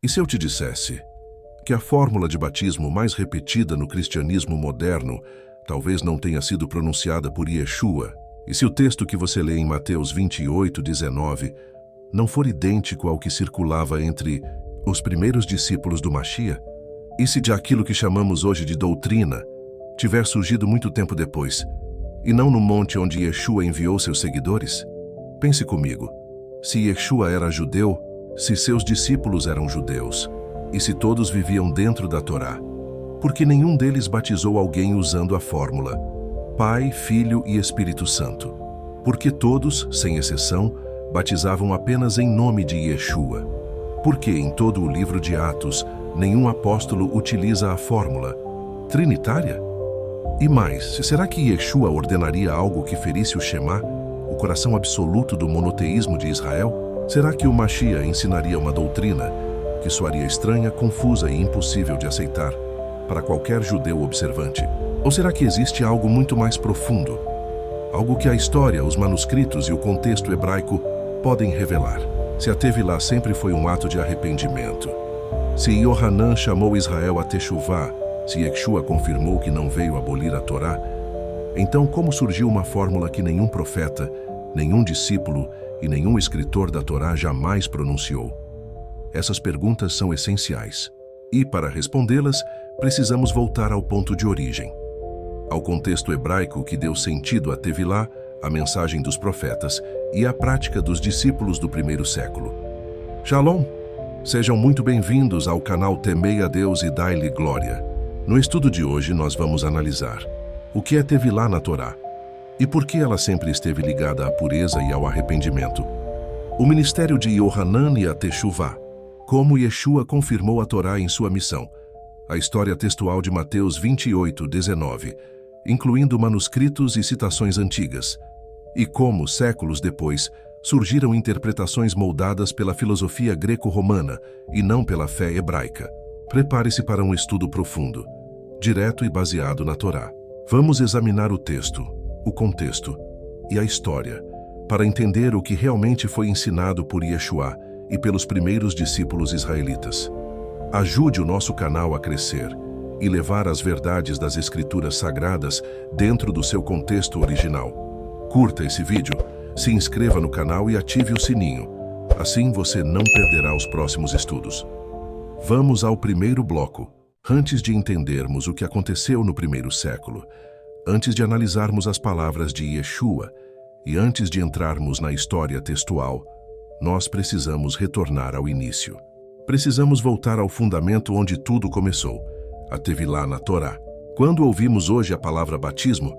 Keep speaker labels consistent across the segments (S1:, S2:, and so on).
S1: E se eu te dissesse que a fórmula de batismo mais repetida no cristianismo moderno talvez não tenha sido pronunciada por Yeshua, e se o texto que você lê em Mateus 28:19 não for idêntico ao que circulava entre os primeiros discípulos do Machia? E se de aquilo que chamamos hoje de doutrina tiver surgido muito tempo depois, e não no monte onde Yeshua enviou seus seguidores? Pense comigo, se Yeshua era judeu, se seus discípulos eram judeus, e se todos viviam dentro da Torá, por que nenhum deles batizou alguém usando a fórmula Pai, Filho e Espírito Santo? Porque todos, sem exceção, batizavam apenas em nome de Yeshua. Porque em todo o livro de Atos, nenhum apóstolo utiliza a fórmula trinitária? E mais, será que Yeshua ordenaria algo que ferisse o Shema, o coração absoluto do monoteísmo de Israel? Será que o Machia ensinaria uma doutrina que soaria estranha, confusa e impossível de aceitar para qualquer judeu observante? Ou será que existe algo muito mais profundo? Algo que a história, os manuscritos e o contexto hebraico podem revelar? Se a Tevilá sempre foi um ato de arrependimento, se Yohanan chamou Israel a Teshuvá, se Yeshua confirmou que não veio abolir a Torá, então como surgiu uma fórmula que nenhum profeta, nenhum discípulo e nenhum escritor da Torá jamais pronunciou? Essas perguntas são essenciais. E, para respondê-las, precisamos voltar ao ponto de origem, ao contexto hebraico que deu sentido à Tevilá, a mensagem dos profetas e a prática dos discípulos do primeiro século. Shalom! Sejam muito bem-vindos ao canal Temei a Deus e Dai-lhe Glória. No estudo de hoje nós vamos analisar o que é Tevilá na Torá e por que ela sempre esteve ligada à pureza e ao arrependimento. O ministério de Yohanan e a Teshuvá, como Yeshua confirmou a Torá em sua missão. A história textual de Mateus 28:19, incluindo manuscritos e citações antigas, e como, séculos depois, surgiram interpretações moldadas pela filosofia greco-romana e não pela fé hebraica. Prepare-se para um estudo profundo, direto e baseado na Torá. Vamos examinar o texto, o contexto e a história, para entender o que realmente foi ensinado por Yeshua e pelos primeiros discípulos israelitas. Ajude o nosso canal a crescer e levar as verdades das Escrituras Sagradas dentro do seu contexto original. Curta esse vídeo, se inscreva no canal e ative o sininho. Assim você não perderá os próximos estudos. Vamos ao primeiro bloco. Antes de entendermos o que aconteceu no primeiro século, antes de analisarmos as palavras de Yeshua e antes de entrarmos na história textual, nós precisamos retornar ao início. Precisamos voltar ao fundamento onde tudo começou, a Tevilá na Torá. Quando ouvimos hoje a palavra batismo,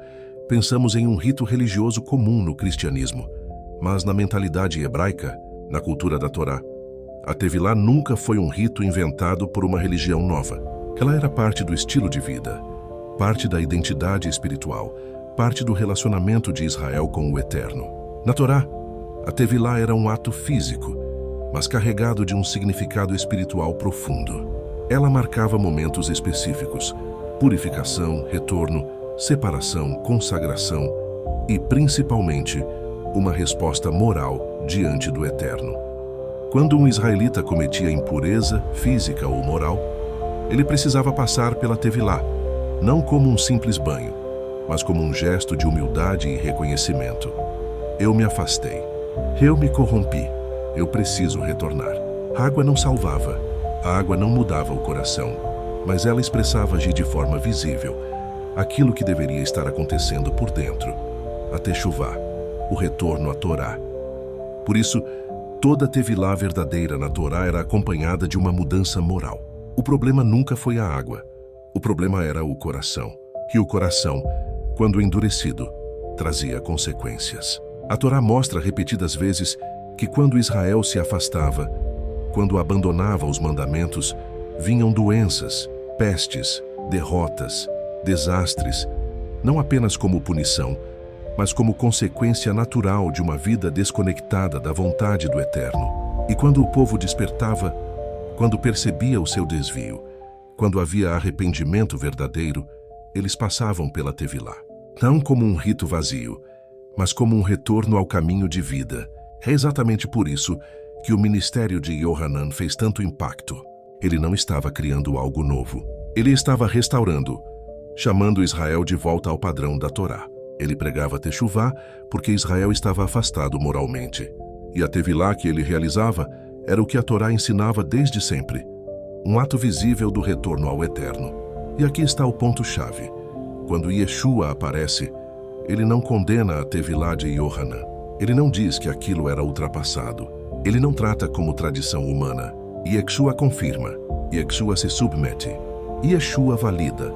S1: pensamos em um rito religioso comum no cristianismo. Mas na mentalidade hebraica, na cultura da Torá, a Tevilá nunca foi um rito inventado por uma religião nova. Ela era parte do estilo de vida, parte da identidade espiritual, parte do relacionamento de Israel com o Eterno. Na Torá, a Tevilá era um ato físico, mas carregado de um significado espiritual profundo. Ela marcava momentos específicos: purificação, retorno, separação, consagração e, principalmente, uma resposta moral diante do Eterno. Quando um israelita cometia impureza, física ou moral, ele precisava passar pela Tevilá, não como um simples banho, mas como um gesto de humildade e reconhecimento. Eu me afastei. Eu me corrompi. Eu preciso retornar. A água não salvava. A água não mudava o coração, mas ela expressava agir de forma visível aquilo que deveria estar acontecendo por dentro. A Teshuvá, o retorno à Torá. Por isso, toda Tevilá verdadeira na Torá era acompanhada de uma mudança moral. O problema nunca foi a água. O problema era o coração. E o coração, quando endurecido, trazia consequências. A Torá mostra repetidas vezes que quando Israel se afastava, quando abandonava os mandamentos, vinham doenças, pestes, derrotas, desastres, não apenas como punição, mas como consequência natural de uma vida desconectada da vontade do Eterno. E quando o povo despertava, quando percebia o seu desvio, quando havia arrependimento verdadeiro, eles passavam pela Tevilá. Não como um rito vazio, mas como um retorno ao caminho de vida. É exatamente por isso que o ministério de Yohanan fez tanto impacto. Ele não estava criando algo novo. Ele estava restaurando, chamando Israel de volta ao padrão da Torá. Ele pregava Techuvá porque Israel estava afastado moralmente. E a Tevilá que ele realizava era o que a Torá ensinava desde sempre. Um ato visível do retorno ao eterno. E aqui está o ponto-chave. Quando Yeshua aparece, ele não condena a Tevilá de Yohanan. Ele não diz que aquilo era ultrapassado. Ele não trata como tradição humana. Yeshua confirma. Yeshua se submete. Yeshua valida.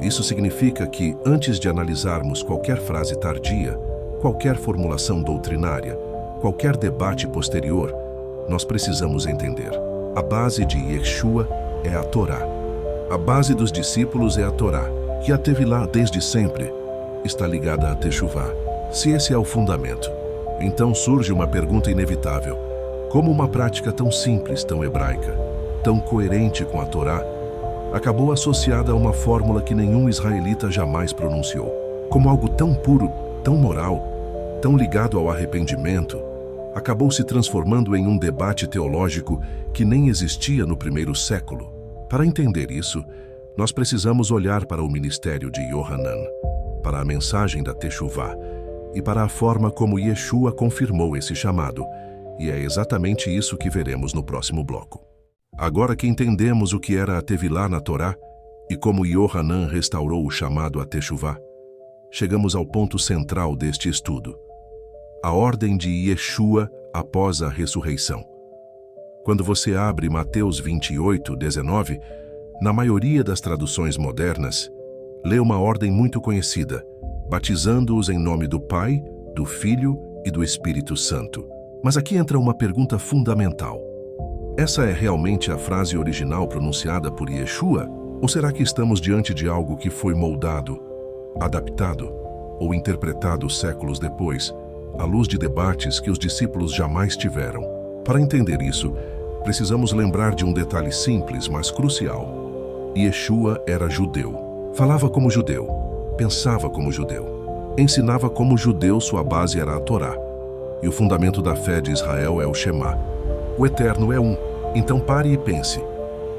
S1: Isso significa que, antes de analisarmos qualquer frase tardia, qualquer formulação doutrinária, qualquer debate posterior, nós precisamos entender. A base de Yeshua é a Torá. A base dos discípulos é a Torá, que a Tevilá desde sempre está ligada a Techuvá. Se esse é o fundamento, então surge uma pergunta inevitável. Como uma prática tão simples, tão hebraica, tão coerente com a Torá, acabou associada a uma fórmula que nenhum israelita jamais pronunciou? Como algo tão puro, tão moral, tão ligado ao arrependimento, acabou se transformando em um debate teológico que nem existia no primeiro século. Para entender isso, nós precisamos olhar para o ministério de Yohanan, para a mensagem da Techuvá e para a forma como Yeshua confirmou esse chamado, e é exatamente isso que veremos no próximo bloco. Agora que entendemos o que era a Tevilá na Torá e como Yohanan restaurou o chamado a Techuvá, chegamos ao ponto central deste estudo: a ordem de Yeshua após a ressurreição. Quando você abre Mateus 28:19, na maioria das traduções modernas, lê uma ordem muito conhecida, batizando-os em nome do Pai, do Filho e do Espírito Santo. Mas aqui entra uma pergunta fundamental. Essa é realmente a frase original pronunciada por Yeshua? Ou será que estamos diante de algo que foi moldado, adaptado ou interpretado séculos depois, à luz de debates que os discípulos jamais tiveram? Para entender isso, precisamos lembrar de um detalhe simples, mas crucial. Yeshua era judeu. Falava como judeu. Pensava como judeu. Ensinava como judeu. Sua base era a Torá. E o fundamento da fé de Israel é o Shema. O Eterno é um. Então pare e pense.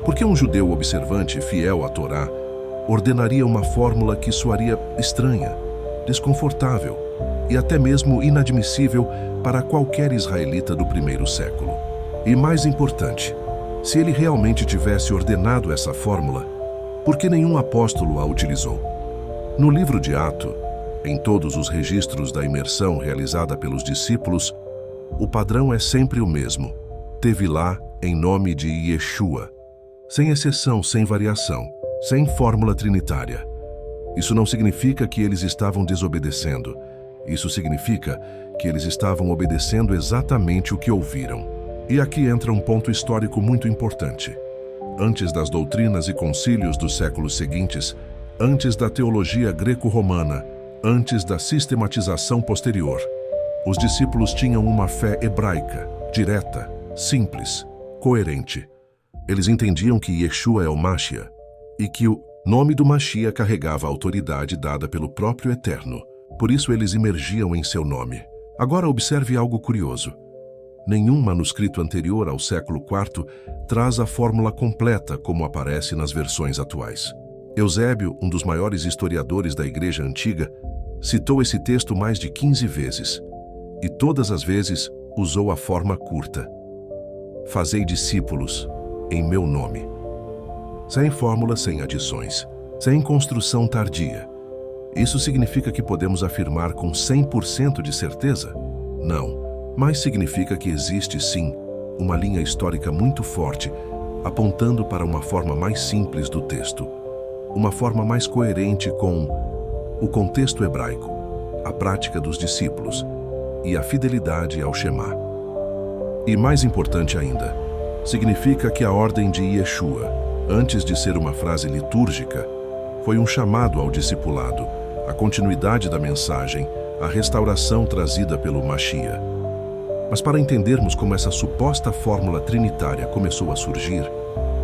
S1: Por que um judeu observante, fiel à Torá, ordenaria uma fórmula que soaria estranha, desconfortável e até mesmo inadmissível para qualquer israelita do primeiro século? E mais importante, se ele realmente tivesse ordenado essa fórmula, por que nenhum apóstolo a utilizou? No livro de Atos, em todos os registros da imersão realizada pelos discípulos, o padrão é sempre o mesmo: Tevilá em nome de Yeshua. Sem exceção, sem variação, sem fórmula trinitária. Isso não significa que eles estavam desobedecendo. Isso significa que eles estavam obedecendo exatamente o que ouviram. E aqui entra um ponto histórico muito importante. Antes das doutrinas e concílios dos séculos seguintes, antes da teologia greco-romana, antes da sistematização posterior, os discípulos tinham uma fé hebraica, direta, simples, coerente. Eles entendiam que Yeshua é o Mashiach e que o nome do Mashiach carregava a autoridade dada pelo próprio Eterno. Por isso eles imergiam em seu nome. Agora observe algo curioso. Nenhum manuscrito anterior ao século IV traz a fórmula completa como aparece nas versões atuais. Eusébio, um dos maiores historiadores da Igreja Antiga, citou esse texto mais de 15 vezes, e todas as vezes usou a forma curta: fazei discípulos em meu nome. Sem fórmula, sem adições, sem construção tardia. Isso significa que podemos afirmar com 100% de certeza? Não, mas significa que existe sim uma linha histórica muito forte, apontando para uma forma mais simples do texto, uma forma mais coerente com o contexto hebraico, a prática dos discípulos e a fidelidade ao Shema. E mais importante ainda, significa que a ordem de Yeshua, antes de ser uma frase litúrgica, foi um chamado ao discipulado, a continuidade da mensagem, a restauração trazida pelo Mashiach. Mas para entendermos como essa suposta fórmula trinitária começou a surgir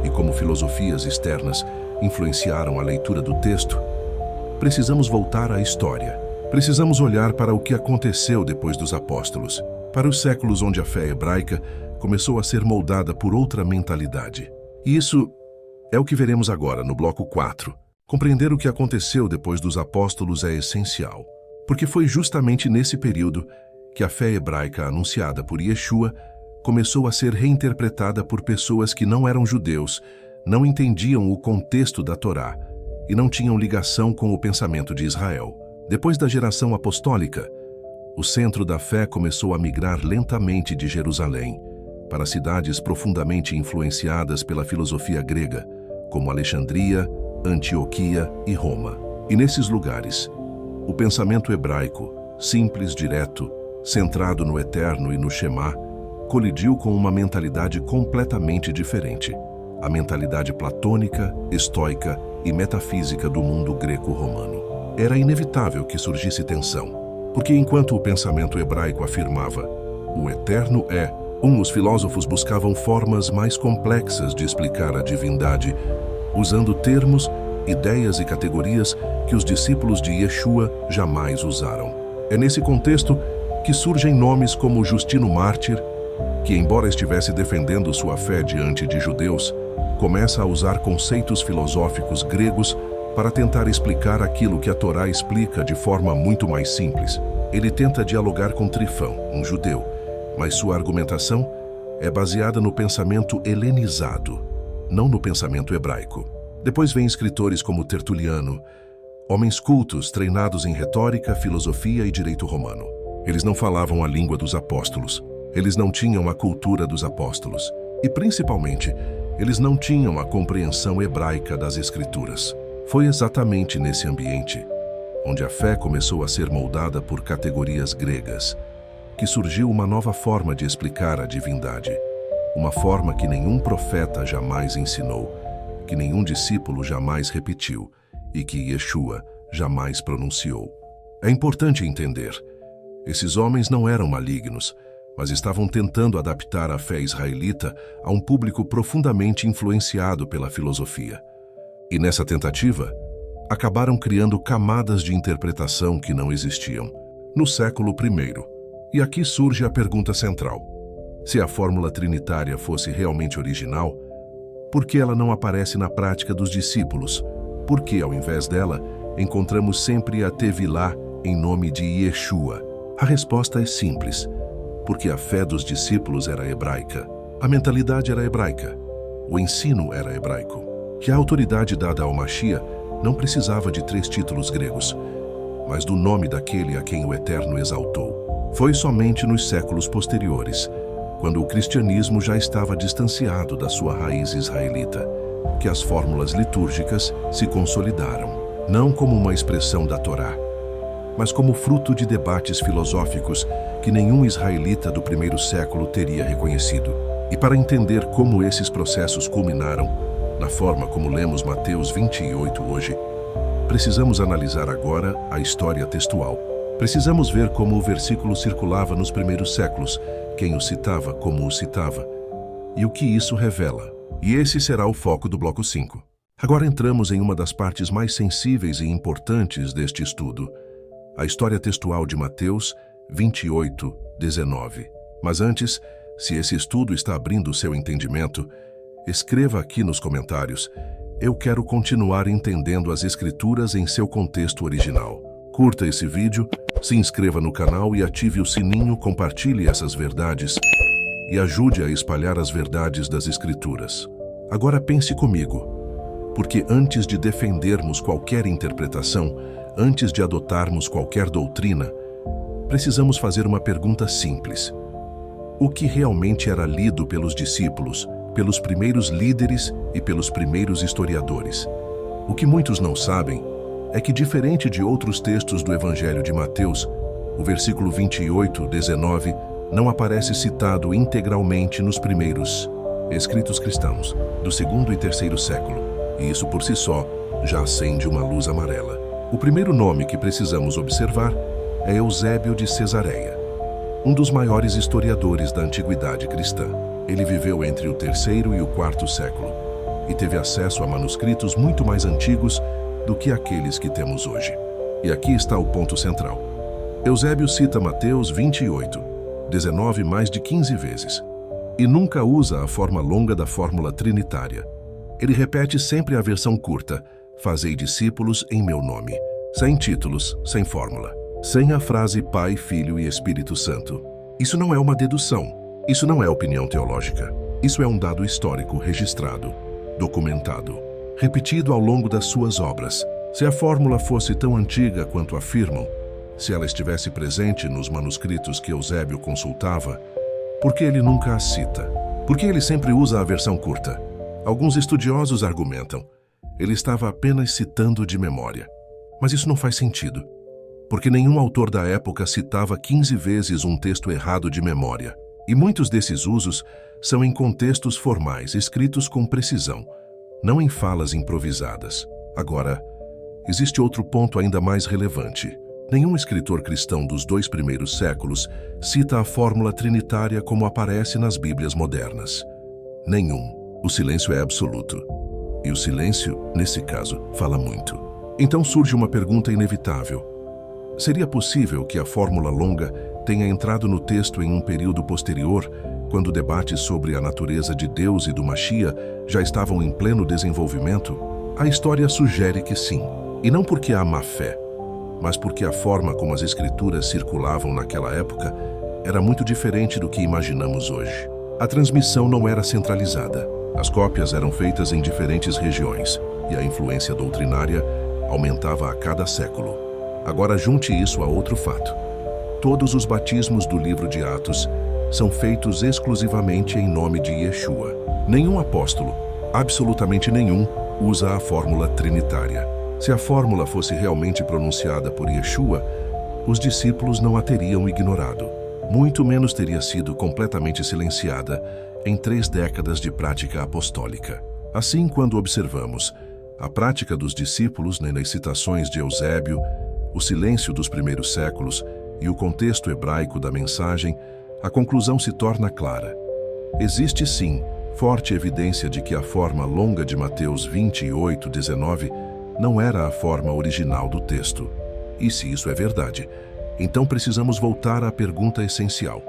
S1: e como filosofias externas influenciaram a leitura do texto, precisamos voltar à história. Precisamos olhar para o que aconteceu depois dos apóstolos, para os séculos onde a fé hebraica começou a ser moldada por outra mentalidade. E isso é o que veremos agora no bloco 4. Compreender o que aconteceu depois dos apóstolos é essencial, porque foi justamente nesse período que a fé hebraica anunciada por Yeshua começou a ser reinterpretada por pessoas que não eram judeus, não entendiam o contexto da Torá e não tinham ligação com o pensamento de Israel. Depois da geração apostólica, o centro da fé começou a migrar lentamente de Jerusalém para cidades profundamente influenciadas pela filosofia grega, como Alexandria, Antioquia e Roma. E nesses lugares, o pensamento hebraico, simples, direto, centrado no eterno e no Shema, colidiu com uma mentalidade completamente diferente, a mentalidade platônica, estoica e metafísica do mundo greco-romano. Era inevitável que surgisse tensão, porque enquanto o pensamento hebraico afirmava "o eterno é", os filósofos buscavam formas mais complexas de explicar a divindade, usando termos, ideias e categorias que os discípulos de Yeshua jamais usaram. É nesse contexto que surgem nomes como Justino Mártir, que, embora estivesse defendendo sua fé diante de judeus, começa a usar conceitos filosóficos gregos para tentar explicar aquilo que a Torá explica de forma muito mais simples. Ele tenta dialogar com Trifão, um judeu, mas sua argumentação é baseada no pensamento helenizado, não no pensamento hebraico. Depois vêm escritores como Tertuliano, homens cultos treinados em retórica, filosofia e direito romano. Eles não falavam a língua dos apóstolos, eles não tinham a cultura dos apóstolos e, principalmente, eles não tinham a compreensão hebraica das Escrituras. Foi exatamente nesse ambiente, onde a fé começou a ser moldada por categorias gregas, que surgiu uma nova forma de explicar a divindade, uma forma que nenhum profeta jamais ensinou, que nenhum discípulo jamais repetiu e que Yeshua jamais pronunciou. É importante entender, esses homens não eram malignos, mas estavam tentando adaptar a fé israelita a um público profundamente influenciado pela filosofia. E nessa tentativa, acabaram criando camadas de interpretação que não existiam. No século I, e aqui surge a pergunta central: se a fórmula trinitária fosse realmente original, por que ela não aparece na prática dos discípulos? Por que, ao invés dela, encontramos sempre a Tevilá em nome de Yeshua? A resposta é simples: porque a fé dos discípulos era hebraica, a mentalidade era hebraica, o ensino era hebraico, que a autoridade dada ao Mashiach não precisava de 3 títulos gregos, mas do nome daquele a quem o Eterno exaltou. Foi somente nos séculos posteriores, quando o cristianismo já estava distanciado da sua raiz israelita, que as fórmulas litúrgicas se consolidaram, não como uma expressão da Torá, mas como fruto de debates filosóficos que nenhum israelita do primeiro século teria reconhecido. E para entender como esses processos culminaram, na forma como lemos Mateus 28 hoje, precisamos analisar agora a história textual. Precisamos ver como o versículo circulava nos primeiros séculos, quem o citava, como o citava, e o que isso revela. E esse será o foco do bloco 5. Agora entramos em uma das partes mais sensíveis e importantes deste estudo, a história textual de Mateus 28, 19. Mas antes, se esse estudo está abrindo o seu entendimento, escreva aqui nos comentários: eu quero continuar entendendo as Escrituras em seu contexto original. Curta esse vídeo, se inscreva no canal e ative o sininho, compartilhe essas verdades e ajude a espalhar as verdades das Escrituras. Agora pense comigo, porque antes de defendermos qualquer interpretação, antes de adotarmos qualquer doutrina, precisamos fazer uma pergunta simples: o que realmente era lido pelos discípulos, pelos primeiros líderes e pelos primeiros historiadores? O que muitos não sabem é que, diferente de outros textos do Evangelho de Mateus, o versículo 28, 19, não aparece citado integralmente nos primeiros escritos cristãos do segundo e terceiro século, e isso por si só já acende uma luz amarela. O primeiro nome que precisamos observar é Eusébio de Cesareia, um dos maiores historiadores da antiguidade cristã. Ele viveu entre o terceiro e o quarto século e teve acesso a manuscritos muito mais antigos do que aqueles que temos hoje. E aqui está o ponto central. Eusébio cita Mateus 28, 19 mais de 15 vezes, e nunca usa a forma longa da fórmula trinitária. Ele repete sempre a versão curta: fazei discípulos em meu nome. Sem títulos, sem fórmula. Sem a frase Pai, Filho e Espírito Santo. Isso não é uma dedução. Isso não é opinião teológica. Isso é um dado histórico registrado, documentado, repetido ao longo das suas obras. Se a fórmula fosse tão antiga quanto afirmam, se ela estivesse presente nos manuscritos que Eusébio consultava, por que ele nunca a cita? Por que ele sempre usa a versão curta? Alguns estudiosos argumentam: ele estava apenas citando de memória. Mas isso não faz sentido, porque nenhum autor da época citava 15 vezes um texto errado de memória. E muitos desses usos são em contextos formais, escritos com precisão, não em falas improvisadas. Agora, existe outro ponto ainda mais relevante. Nenhum escritor cristão dos 2 primeiros séculos cita a fórmula trinitária como aparece nas Bíblias modernas. Nenhum. O silêncio é absoluto. E o silêncio, nesse caso, fala muito. Então surge uma pergunta inevitável. Seria possível que a fórmula longa tenha entrado no texto em um período posterior, quando debates sobre a natureza de Deus e do Machia já estavam em pleno desenvolvimento? A história sugere que sim. E não porque há má fé, mas porque a forma como as escrituras circulavam naquela época era muito diferente do que imaginamos hoje. A transmissão não era centralizada. As cópias eram feitas em diferentes regiões, e a influência doutrinária aumentava a cada século. Agora junte isso a outro fato. Todos os batismos do livro de Atos são feitos exclusivamente em nome de Yeshua. Nenhum apóstolo, absolutamente nenhum, usa a fórmula trinitária. Se a fórmula fosse realmente pronunciada por Yeshua, os discípulos não a teriam ignorado. Muito menos teria sido completamente silenciada em 3 décadas de prática apostólica. Assim, quando observamos a prática dos discípulos nas citações de Eusébio, o silêncio dos primeiros séculos e o contexto hebraico da mensagem, a conclusão se torna clara. Existe sim forte evidência de que a forma longa de Mateus 28:19 não era a forma original do texto. E se isso é verdade, então precisamos voltar à pergunta essencial.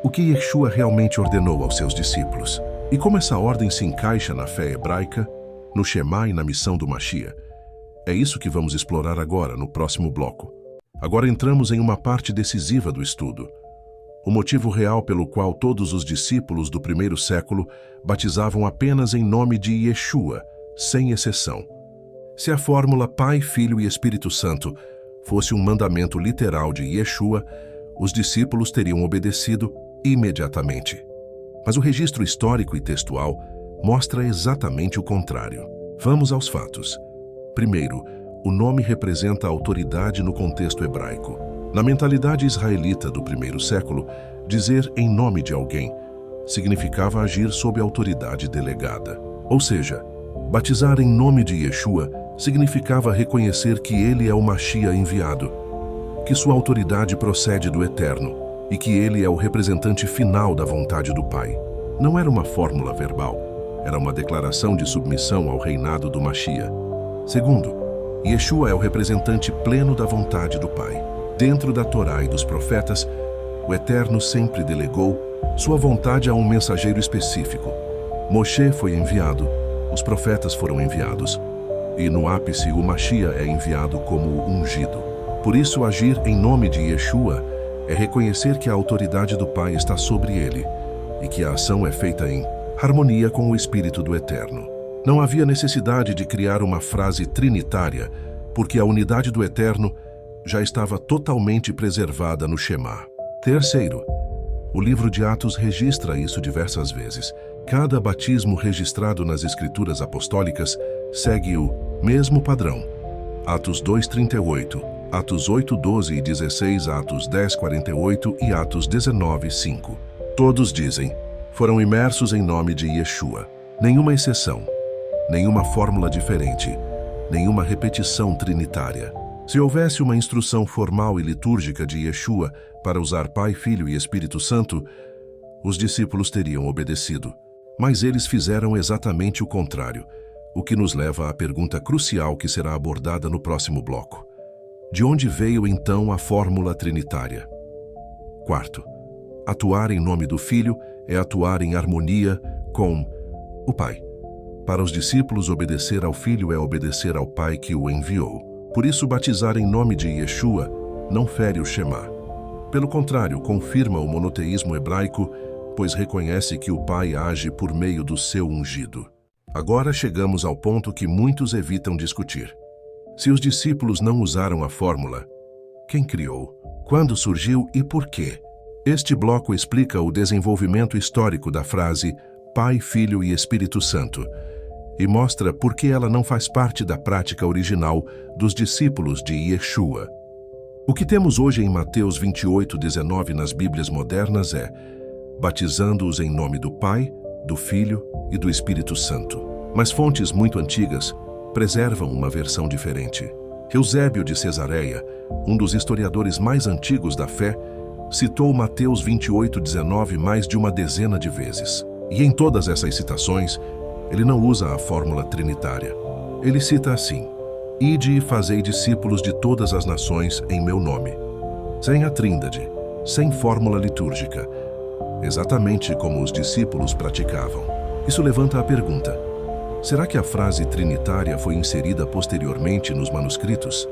S1: O que Yeshua realmente ordenou aos seus discípulos? E como essa ordem se encaixa na fé hebraica, no Shema e na missão do Machia? É isso que vamos explorar agora, no próximo bloco. Agora entramos em uma parte decisiva do estudo. O motivo real pelo qual todos os discípulos do primeiro século batizavam apenas em nome de Yeshua, sem exceção. Se a fórmula Pai, Filho e Espírito Santo fosse um mandamento literal de Yeshua, os discípulos teriam obedecido imediatamente. Mas o registro histórico e textual mostra exatamente o contrário. Vamos aos fatos. Primeiro, o nome representa a autoridade no contexto hebraico. Na mentalidade israelita do primeiro século, dizer em nome de alguém significava agir sob autoridade delegada. Ou seja, batizar em nome de Yeshua significava reconhecer que ele é o Machia enviado, que sua autoridade procede do Eterno e que ele é o representante final da vontade do Pai. Não era uma fórmula verbal, era uma declaração de submissão ao reinado do Machia. Segundo, Yeshua é o representante pleno da vontade do Pai. Dentro da Torá e dos profetas, o Eterno sempre delegou sua vontade a um mensageiro específico. Moshe foi enviado, os profetas foram enviados, e no ápice o Machia é enviado como ungido. Por isso, agir em nome de Yeshua é reconhecer que a autoridade do Pai está sobre ele e que a ação é feita em harmonia com o Espírito do Eterno. Não havia necessidade de criar uma frase trinitária, porque a unidade do Eterno já estava totalmente preservada no Shema. Terceiro, o livro de Atos registra isso diversas vezes. Cada batismo registrado nas Escrituras Apostólicas segue o mesmo padrão. Atos 2:38, Atos 8:12 e 16, Atos 10:48 e Atos 19:5. Todos dizem, foram imersos em nome de Yeshua. Nenhuma exceção, nenhuma fórmula diferente, nenhuma repetição trinitária. Se houvesse uma instrução formal e litúrgica de Yeshua para usar Pai, Filho e Espírito Santo, os discípulos teriam obedecido. Mas eles fizeram exatamente o contrário, o que nos leva à pergunta crucial que será abordada no próximo bloco. De onde veio então a fórmula trinitária? Quarto, atuar em nome do Filho é atuar em harmonia com o Pai. Para os discípulos, obedecer ao Filho é obedecer ao Pai que o enviou. Por isso, batizar em nome de Yeshua não fere o Shema. Pelo contrário, confirma o monoteísmo hebraico, pois reconhece que o Pai age por meio do seu ungido. Agora chegamos ao ponto que muitos evitam discutir. Se os discípulos não usaram a fórmula, quem criou? Quando surgiu e por quê? Este bloco explica o desenvolvimento histórico da frase Pai, Filho e Espírito Santo e mostra por que ela não faz parte da prática original dos discípulos de Yeshua. O que temos hoje em Mateus 28:19 nas Bíblias modernas é batizando-os em nome do Pai, do Filho e do Espírito Santo. Mas fontes muito antigas preservam uma versão diferente. Eusébio de Cesareia, um dos historiadores mais antigos da fé, citou Mateus 28:19 mais de uma dezena de vezes. E em todas essas citações, ele não usa a fórmula trinitária. Ele cita assim: Ide e fazei discípulos de todas as nações em meu nome. Sem a tríndade, sem fórmula litúrgica, exatamente como os discípulos praticavam. Isso levanta a pergunta: será que a frase trinitária foi inserida posteriormente nos manuscritos?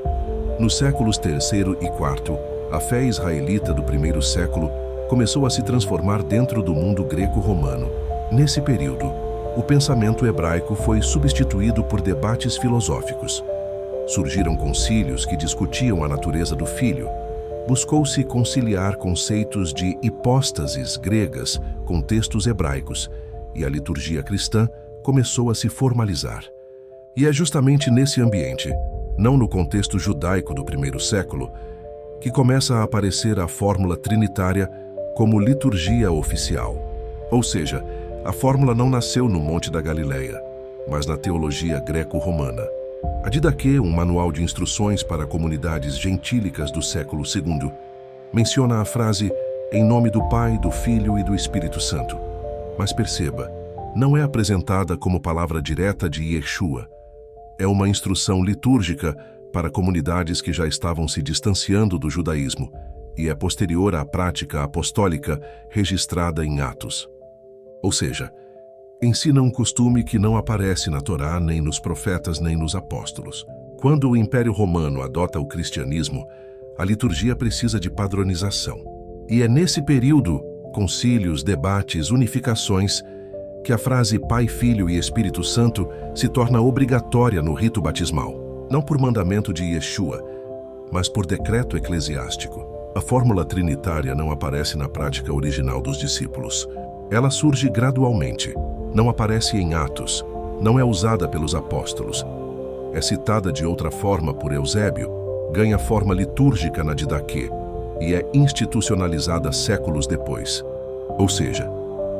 S1: Nos séculos III e IV, a fé israelita do primeiro século começou a se transformar dentro do mundo greco-romano. Nesse período, o pensamento hebraico foi substituído por debates filosóficos. Surgiram concílios que discutiam a natureza do Filho. Buscou-se conciliar conceitos de hipóstases gregas com textos hebraicos, e a liturgia cristã começou a se formalizar. E é justamente nesse ambiente, não no contexto judaico do primeiro século, que começa a aparecer a fórmula trinitária como liturgia oficial. Ou seja, a fórmula não nasceu no Monte da Galileia, mas na teologia greco-romana. A Didaquê, um manual de instruções para comunidades gentílicas do século II, menciona a frase em nome do Pai, do Filho e do Espírito Santo. Mas perceba, não é apresentada como palavra direta de Yeshua. É uma instrução litúrgica para comunidades que já estavam se distanciando do judaísmo e é posterior à prática apostólica registrada em Atos. Ou seja, ensina um costume que não aparece na Torá, nem nos profetas, nem nos apóstolos. Quando o Império Romano adota o cristianismo, a liturgia precisa de padronização. E é nesse período, concílios, debates, unificações, que a frase Pai, Filho e Espírito Santo se torna obrigatória no rito batismal, não por mandamento de Yeshua, mas por decreto eclesiástico. A fórmula trinitária não aparece na prática original dos discípulos. Ela surge gradualmente, não aparece em Atos, não é usada pelos apóstolos. É citada de outra forma por Eusébio, ganha forma litúrgica na Didaquê e é institucionalizada séculos depois. Ou seja,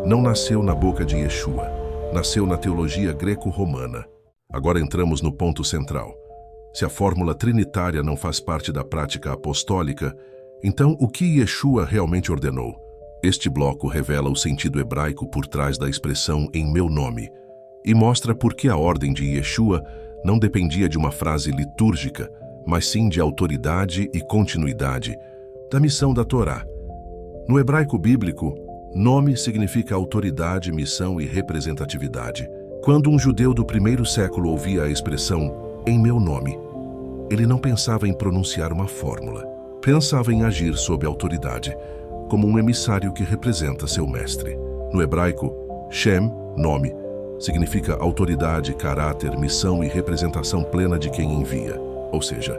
S1: não nasceu na boca de Yeshua, nasceu na teologia greco-romana. Agora entramos no ponto central. Se a fórmula trinitária não faz parte da prática apostólica, então o que Yeshua realmente ordenou? Este bloco revela o sentido hebraico por trás da expressão em meu nome e mostra por que a ordem de Yeshua não dependia de uma frase litúrgica, mas sim de autoridade e continuidade da missão da Torá. No hebraico bíblico, nome significa autoridade, missão e representatividade. Quando um judeu do primeiro século ouvia a expressão em meu nome, ele não pensava em pronunciar uma fórmula, pensava em agir sob autoridade, como um emissário que representa seu mestre. No hebraico, Shem, nome, significa autoridade, caráter, missão e representação plena de quem envia. Ou seja,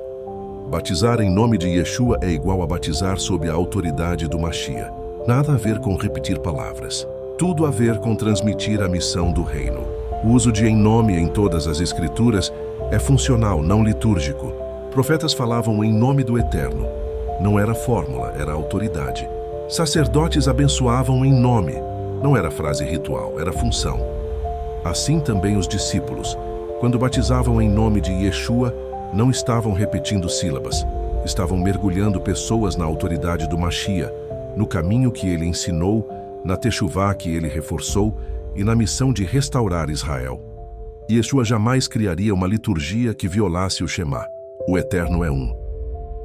S1: batizar em nome de Yeshua é igual a batizar sob a autoridade do Mashiach. Nada a ver com repetir palavras. Tudo a ver com transmitir a missão do reino. O uso de em nome em todas as escrituras é funcional, não litúrgico. Profetas falavam em nome do Eterno. Não era fórmula, era autoridade. Sacerdotes abençoavam em nome. Não era frase ritual, era função. Assim também os discípulos, quando batizavam em nome de Yeshua, não estavam repetindo sílabas. Estavam mergulhando pessoas na autoridade do Mashiach, no caminho que ele ensinou, na techuvá que ele reforçou e na missão de restaurar Israel. Yeshua jamais criaria uma liturgia que violasse o Shema. O Eterno é um.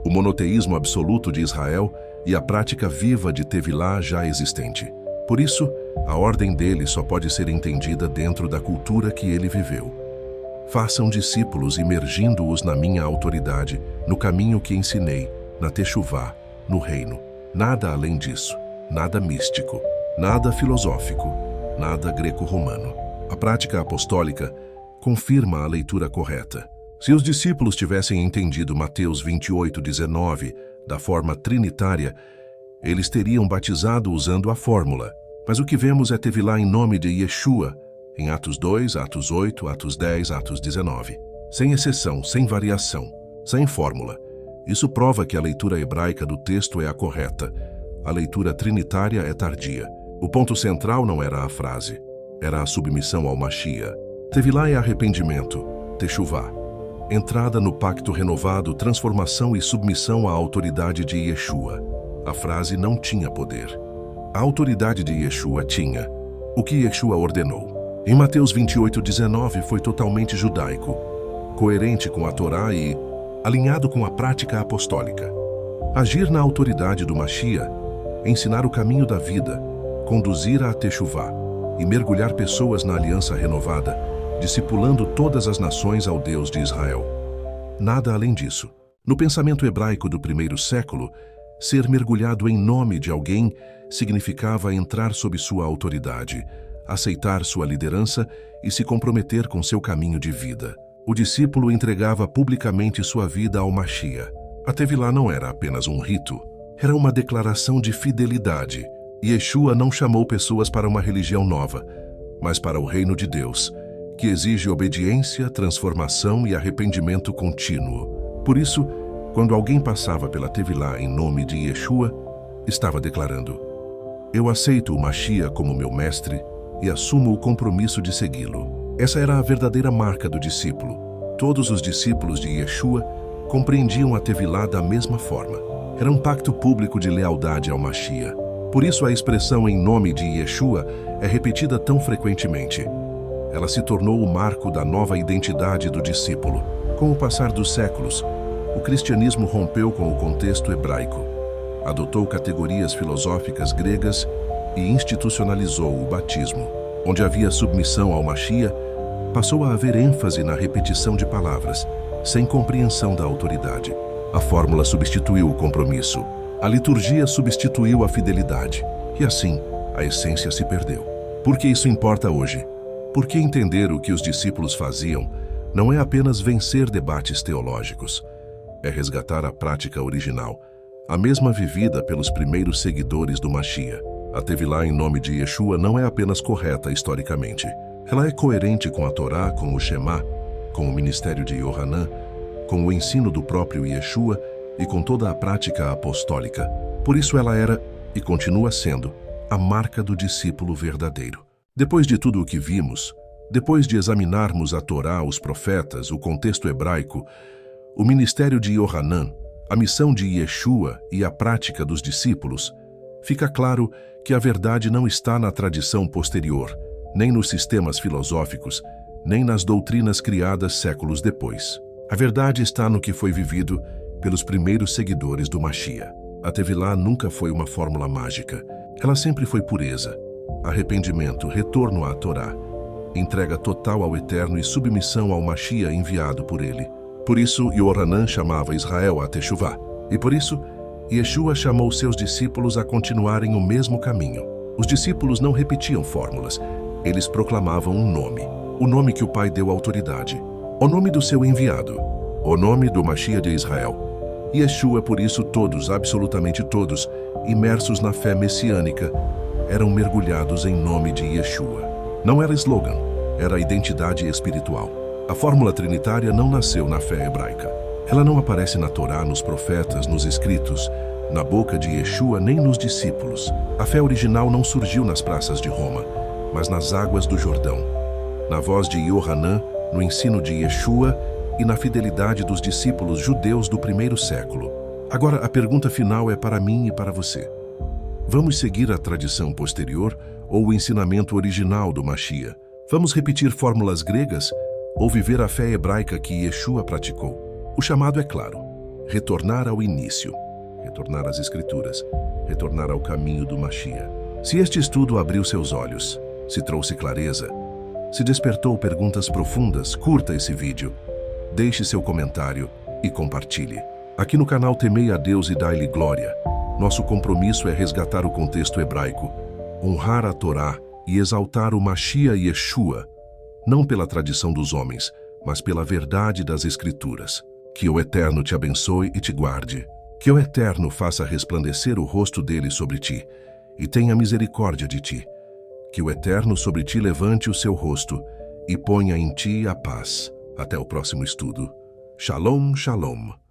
S1: O monoteísmo absoluto de Israel e a prática viva de Tevilá já existente. Por isso, A ordem dele só pode ser entendida dentro da cultura que ele viveu. Façam discípulos imergindo-os na minha autoridade, no caminho que ensinei, na Techuvá, no reino. Nada além disso, nada místico, nada filosófico, nada greco-romano. A prática apostólica confirma a leitura correta. Se os discípulos tivessem entendido Mateus 28:19 da forma trinitária, eles teriam batizado usando a fórmula. Mas o que vemos é Tevilá em nome de Yeshua, em Atos 2, Atos 8, Atos 10, Atos 19. Sem exceção, sem variação, sem fórmula. Isso prova que a leitura hebraica do texto é a correta. A leitura trinitária é tardia. O ponto central não era a frase, era a submissão ao Mashiach. Tevilá é arrependimento, Techuvá. Entrada no pacto renovado, transformação e submissão à autoridade de Yeshua. A frase não tinha poder. A autoridade de Yeshua tinha o que Yeshua ordenou. Em Mateus 28:19 foi totalmente judaico, coerente com a Torá e alinhado com a prática apostólica. Agir na autoridade do Mashiach, ensinar o caminho da vida, conduzir a Techuvá e mergulhar pessoas na aliança renovada, discipulando todas as nações ao Deus de Israel. Nada além disso. No pensamento hebraico do primeiro século, ser mergulhado em nome de alguém significava entrar sob sua autoridade, aceitar sua liderança e se comprometer com seu caminho de vida. O discípulo entregava publicamente sua vida ao Mashiach. A Tevilá não era apenas um rito, era uma declaração de fidelidade. Yeshua não chamou pessoas para uma religião nova, mas para o reino de Deus, que exige obediência, transformação e arrependimento contínuo. Por isso, quando alguém passava pela Tevilá em nome de Yeshua, estava declarando: eu aceito o Mashiach como meu mestre e assumo o compromisso de segui-lo. Essa era a verdadeira marca do discípulo. Todos os discípulos de Yeshua compreendiam a Tevilá da mesma forma. Era um pacto público de lealdade ao Mashiach. Por isso a expressão em nome de Yeshua é repetida tão frequentemente. Ela se tornou o marco da nova identidade do discípulo. Com o passar dos séculos, o cristianismo rompeu com o contexto hebraico, adotou categorias filosóficas gregas e institucionalizou o batismo. Onde havia submissão ao Mashiach, passou a haver ênfase na repetição de palavras, sem compreensão da autoridade. A fórmula substituiu o compromisso, a liturgia substituiu a fidelidade, e assim a essência se perdeu. Por que isso importa hoje? Porque entender o que os discípulos faziam não é apenas vencer debates teológicos, é resgatar a prática original, a mesma vivida pelos primeiros seguidores do Mashiach. A Tevilá em nome de Yeshua não é apenas correta historicamente. Ela é coerente com a Torá, com o Shema, com o ministério de Yohanan, com o ensino do próprio Yeshua e com toda a prática apostólica. Por isso ela era, e continua sendo, a marca do discípulo verdadeiro. Depois de tudo o que vimos, depois de examinarmos a Torá, os profetas, o contexto hebraico, o ministério de Yohanan, a missão de Yeshua e a prática dos discípulos, fica claro que a verdade não está na tradição posterior, nem nos sistemas filosóficos, nem nas doutrinas criadas séculos depois. A verdade está no que foi vivido pelos primeiros seguidores do Mashiach. A Tevilá nunca foi uma fórmula mágica. Ela sempre foi pureza, arrependimento, retorno à Torá, entrega total ao Eterno e submissão ao Mashiach enviado por ele. Por isso, Yohanan chamava Israel a Techuvá. E por isso, Yeshua chamou seus discípulos a continuarem o mesmo caminho. Os discípulos não repetiam fórmulas, eles proclamavam um nome, o nome que o Pai deu autoridade, o nome do seu enviado, o nome do Mashiach de Israel. Yeshua, por isso, todos, absolutamente todos, imersos na fé messiânica, eram mergulhados em nome de Yeshua. Não era slogan, era identidade espiritual. A fórmula trinitária não nasceu na fé hebraica. Ela não aparece na Torá, nos profetas, nos escritos, na boca de Yeshua nem nos discípulos. A fé original não surgiu nas praças de Roma, mas nas águas do Jordão, na voz de Yohanan, no ensino de Yeshua e na fidelidade dos discípulos judeus do primeiro século. Agora, a pergunta final é para mim e para você. Vamos seguir a tradição posterior ou o ensinamento original do Mashiach? Vamos repetir fórmulas gregas ou viver a fé hebraica que Yeshua praticou? O chamado é claro: retornar ao início, retornar às Escrituras, retornar ao caminho do Mashiach. Se este estudo abriu seus olhos, se trouxe clareza, se despertou perguntas profundas, curta esse vídeo, deixe seu comentário e compartilhe. Aqui no canal Temei a Deus e Dai-lhe Glória, nosso compromisso é resgatar o contexto hebraico, honrar a Torá e exaltar o Mashia e Yeshua, não pela tradição dos homens, mas pela verdade das Escrituras. Que o Eterno te abençoe e te guarde. Que o Eterno faça resplandecer o rosto dele sobre ti e tenha misericórdia de ti. Que o Eterno sobre ti levante o seu rosto e ponha em ti a paz. Até o próximo estudo. Shalom, shalom.